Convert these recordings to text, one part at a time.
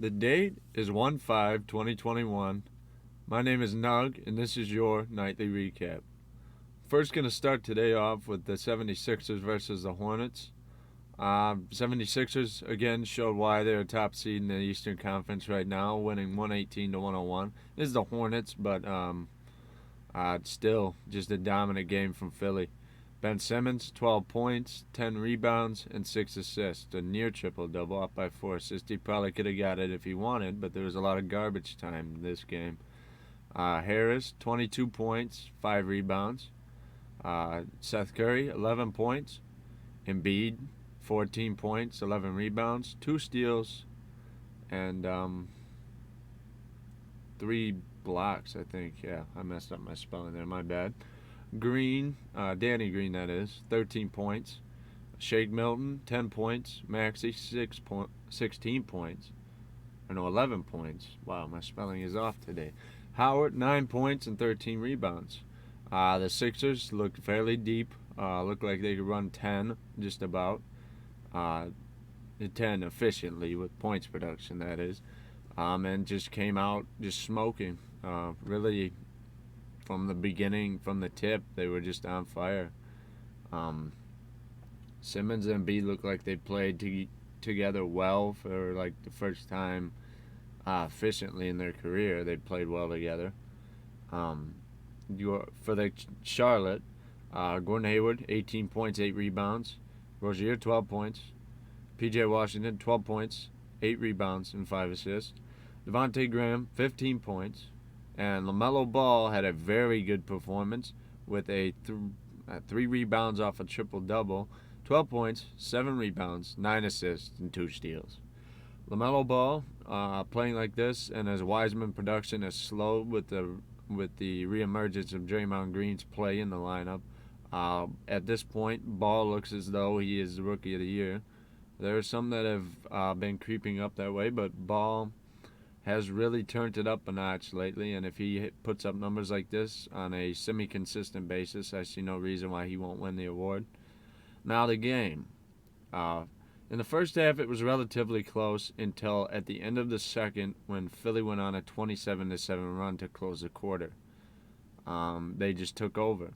The date is 1/5/2021. My name is Nug, and this is your nightly recap. First, going to start today off with the 76ers versus the Hornets. 76ers, again, showed why they're a top seed in the Eastern Conference right now, winning 118 to 101. This is the Hornets, but still just a dominant game from Philly. Ben Simmons, 12 points, 10 rebounds, and 6 assists. A near triple-double, up by 4 assists. He probably could have got it if he wanted, but there was a lot of garbage time in this game. Harris, 22 points, 5 rebounds. Seth Curry, 11 points. Embiid, 14 points, 11 rebounds, 2 steals, and 3 blocks, I think. Yeah, I messed up my spelling there. My bad. Green, Danny Green, that is, 13 points. Shake Milton, 10 points. Maxey, 16 points. Or no, 11 points. Wow, my spelling is off today. Howard, 9 points and 13 rebounds. The Sixers looked fairly deep. Looked like they could run 10, just about. 10 efficiently with points production, that is. And just came out just smoking. Really, from the beginning, from the tip, they were just on fire. Simmons and B looked like they played together well for like the first time efficiently in their career. They played well together. For the Charlotte, Gordon Hayward, 18 points, 8 rebounds. Rozier, 12 points. P.J. Washington, 12 points, 8 rebounds, and 5 assists. Devontae Graham, 15 points. And LaMelo Ball had a very good performance with 3 rebounds off a triple-double, 12 points, 7 rebounds, 9 assists, and 2 steals. LaMelo Ball, playing like this, and as Wiseman production has slowed with the reemergence of Draymond Green's play in the lineup, at this point, Ball looks as though he is the Rookie of the Year. There are some that have been creeping up that way, but Ball has really turned it up a notch lately, and if he puts up numbers like this on a semi-consistent basis, I see no reason why he won't win the award. Now the game. In the first half, it was relatively close until at the end of the second when Philly went on a 27-7 run to close the quarter. They just took over.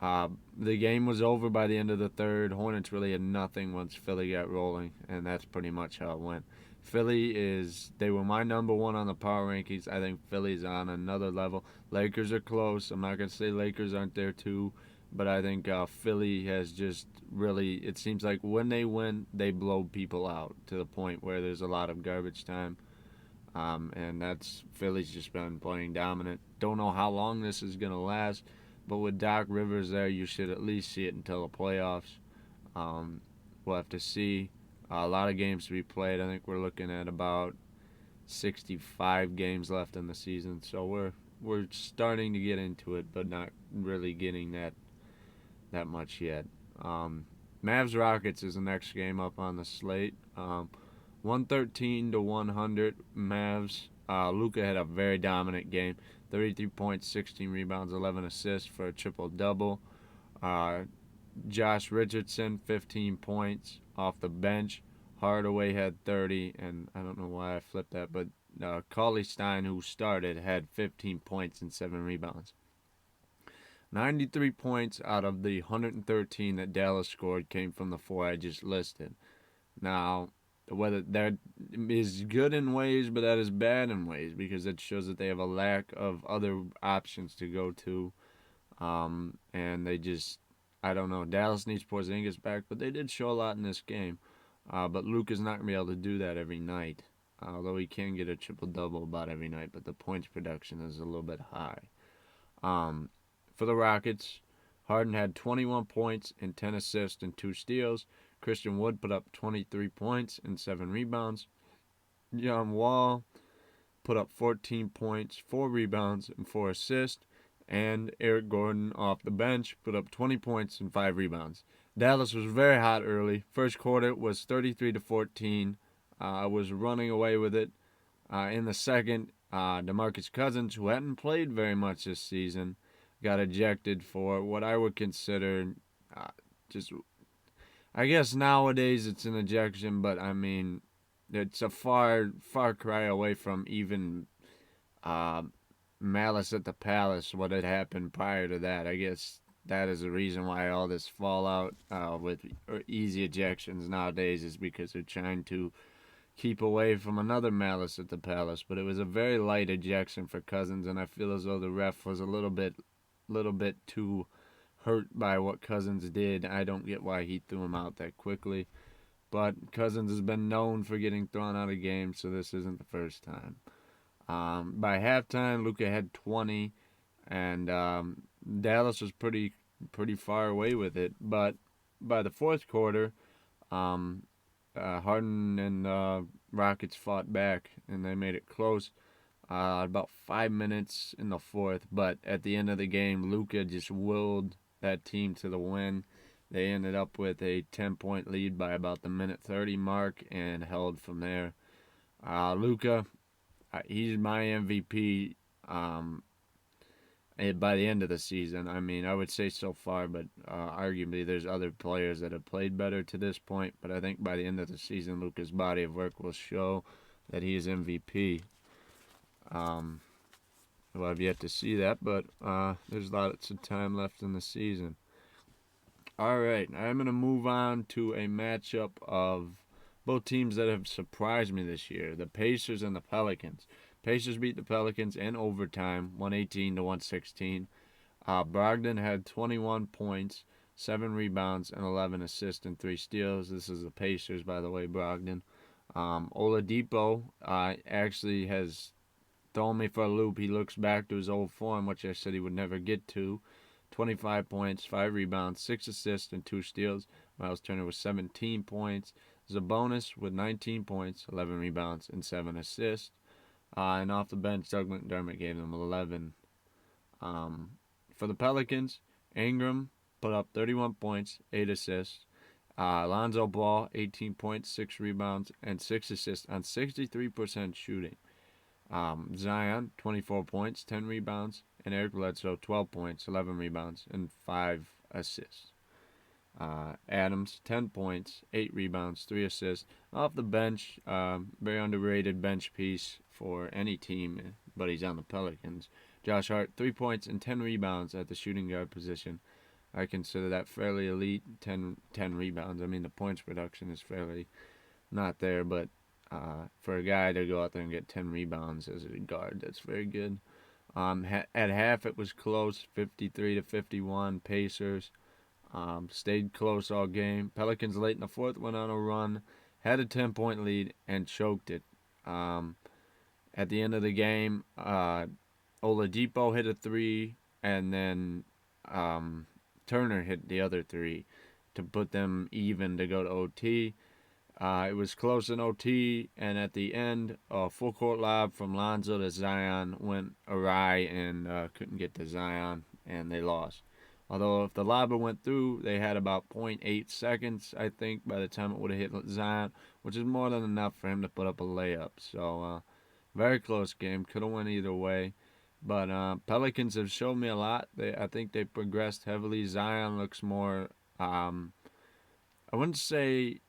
The game was over by the end of the third. Hornets really had nothing once Philly got rolling, and that's pretty much how it went. They were my number one on the power rankings. I think Philly's on another level. Lakers are close. I'm not going to say Lakers aren't there too, but I think Philly has just really, it seems like when they win, they blow people out to the point where there's a lot of garbage time. And Philly's just been playing dominant. Don't know how long this is going to last, but with Doc Rivers there, you should at least see it until the playoffs. We'll have to see. A lot of games to be played. I think we're looking at about 65 games left in the season, so we're starting to get into it, but not really getting that much yet. Mavs Rockets is the next game up on the slate. 113 to 100 Mavs. Luka had a very dominant game. 33 points, 16 rebounds, 11 assists for a triple-double. Josh Richardson, 15 points off the bench. Hardaway had 30, and I don't know why I flipped that, but Cauley Stein, who started, had 15 points and 7 rebounds. 93 points out of the 113 that Dallas scored came from the 4 I just listed. Now, whether that is good in ways, but that is bad in ways, because it shows that they have a lack of other options to go to, and they just, I don't know. Dallas needs Porzingis back, but they did show a lot in this game. But Luke is not going to be able to do that every night, although he can get a triple-double about every night, but the points production is a little bit high. For the Rockets, Harden had 21 points and 10 assists and 2 steals. Christian Wood put up 23 points and 7 rebounds. John Wall put up 14 points, 4 rebounds, and 4 assists. And Eric Gordon off the bench put up 20 points and 5 rebounds. Dallas was very hot early. First quarter was 33 to 14. Was running away with it. In the second, DeMarcus Cousins, who hadn't played very much this season, got ejected for what I would consider just, I guess nowadays it's an ejection, but I mean, it's a far cry away from even uh, Malice at the Palace, what had happened prior to that. I guess that is the reason why all this fallout with easy ejections nowadays is because they're trying to keep away from another Malice at the Palace. But it was a very light ejection for Cousins, and I feel as though the ref was a little bit too hurt by what Cousins did. I don't get why he threw him out that quickly. But Cousins has been known for getting thrown out of games, so this isn't the first time. By halftime, Luka had 20, and Dallas was pretty far away with it. But by the fourth quarter, um, Harden and Rockets fought back, and they made it close. About 5 minutes in the fourth, but at the end of the game, Luka just willed that team to the win. They ended up with a 10-point lead by about the minute 30 mark and held from there. Luka, he's my MVP by the end of the season. I mean, I would say so far, but arguably there's other players that have played better to this point. But I think by the end of the season, Luka's body of work will show that he is MVP. Well, I've yet to see that, but there's lots of time left in the season. All right, I'm going to move on to a matchup of both teams that have surprised me this year, the Pacers and the Pelicans. Pacers beat the Pelicans in overtime, 118 to 116. Brogdon had 21 points, 7 rebounds, and 11 assists and 3 steals. This is the Pacers, by the way, Brogdon. Oladipo actually has thrown me for a loop. He looks back to his old form, which I said he would never get to. 25 points, 5 rebounds, 6 assists, and 2 steals. Miles Turner with 17 points. Sabonis with 19 points, 11 rebounds, and 7 assists. And off the bench, Doug McDermott gave them 11. For the Pelicans, Ingram put up 31 points, 8 assists. Lonzo Ball, 18 points, 6 rebounds, and 6 assists on 63% shooting. Zion, 24 points, 10 rebounds, and Eric Bledsoe, 12 points, 11 rebounds, and 5 assists. Adams, 10 points, 8 rebounds, 3 assists. Off the bench, very underrated bench piece for any team, but he's on the Pelicans. Josh Hart, 3 points and 10 rebounds at the shooting guard position. I consider that fairly elite, 10 rebounds. I mean, the points production is fairly not there, but for a guy to go out there and get 10 rebounds as a guard, that's very good. At half, it was close, 53 to 51. Pacers stayed close all game. Pelicans late in the fourth went on a run, had a 10-point lead, and choked it. At the end of the game, Oladipo hit a 3, and then Turner hit the other 3 to put them even to go to OT. It was close in OT, and at the end, a full court lob from Lonzo to Zion went awry and couldn't get to Zion, and they lost. Although if the lob went through, they had about 0.8 seconds, I think, by the time it would have hit Zion, which is more than enough for him to put up a layup. So, very close game. Could have went either way. But Pelicans have shown me a lot. I think they progressed heavily. Zion looks more, I wouldn't say,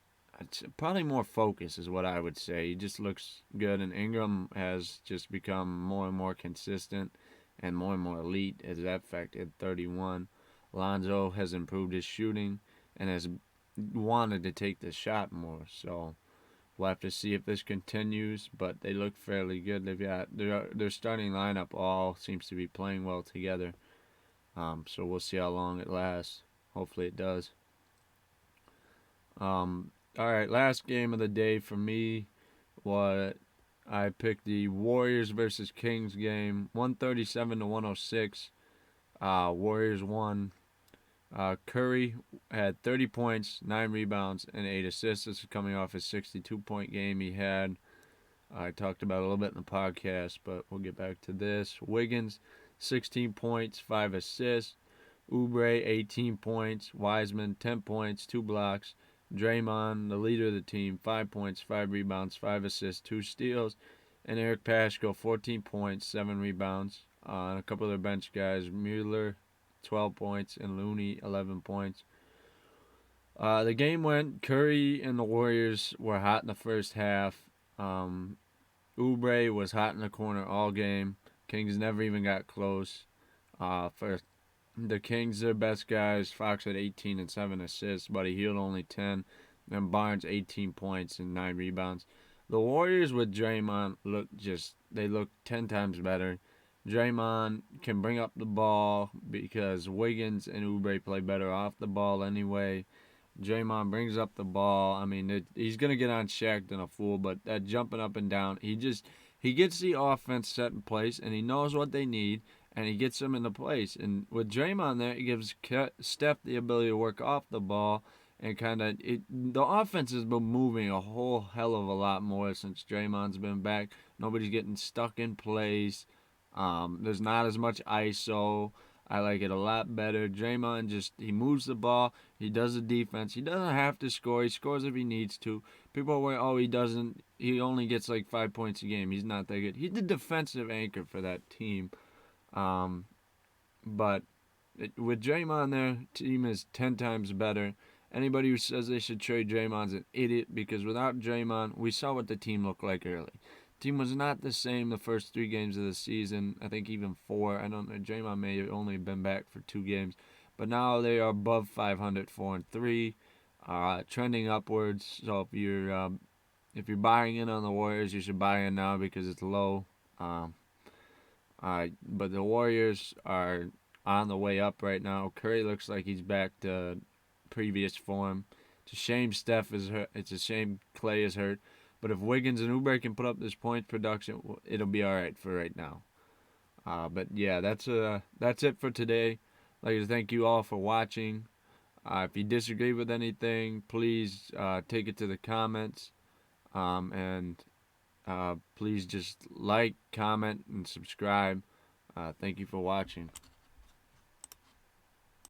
probably more focus is what I would say. He just looks good, and Ingram has just become more and more consistent and more elite as that fact at 31. Lonzo has improved his shooting and has wanted to take the shot more. So we'll have to see if this continues, but they look fairly good. They've got their starting lineup all seems to be playing well together. So we'll see how long it lasts. Hopefully it does. All right, last game of the day for me was I picked the Warriors versus Kings game, 137 to 106. Warriors won. Curry had 30 points, 9 rebounds, and 8 assists. This is coming off his 62-point game he had. I talked about it a little bit in the podcast, but we'll get back to this. Wiggins, 16 points, 5 assists. Oubre, 18 points. Wiseman, 10 points, 2 blocks. Draymond, the leader of the team, 5 points, 5 rebounds, 5 assists, 2 steals. And Eric Paschall, 14 points, 7 rebounds. And a couple of their bench guys, Mueller, 12 points, and Looney, 11 points. The game went, Curry and the Warriors were hot in the first half, Um, Oubre was hot in the corner all game. Kings never even got close. For the Kings, their best guys, Fox had 18 and 7 assists, but he Hield only 10. And Barnes 18 points and 9 rebounds. The Warriors with Draymond they look 10 times better. Draymond can bring up the ball because Wiggins and Oubre play better off the ball anyway. Draymond brings up the ball. I mean, he's gonna get on Shaq than a fool, but that jumping up and down, he gets the offense set in place, and he knows what they need, and he gets them into place. And with Draymond there, it gives Steph the ability to work off the ball and the offense has been moving a whole hell of a lot more since Draymond's been back. Nobody's getting stuck in place. There's not as much ISO. I like it a lot better. Draymond he moves the ball. He does the defense. He doesn't have to score. He scores if he needs to. People are worried, oh, he doesn't. He only gets like 5 points a game. He's not that good. He's the defensive anchor for that team. Um, but with Draymond there, team is 10 times better. Anybody who says they should trade Draymond's an idiot because without Draymond, we saw what the team looked like early. Team was not the same the first 3 games of the season. I think even 4. I don't know. Draymond may have only been back for 2 games, but now they are above 500, 4-3, trending upwards. So if you're buying in on the Warriors, you should buy in now because it's low. But the Warriors are on the way up right now. Curry looks like he's back to previous form. It's a shame Steph is hurt. It's a shame Clay is hurt. But if Wiggins and Oubre can put up this point production, it'll be all right for right now. But yeah, that's it for today. I'd like to thank you all for watching. If you disagree with anything, please take it to the comments. And please just like, comment, and subscribe. Thank you for watching.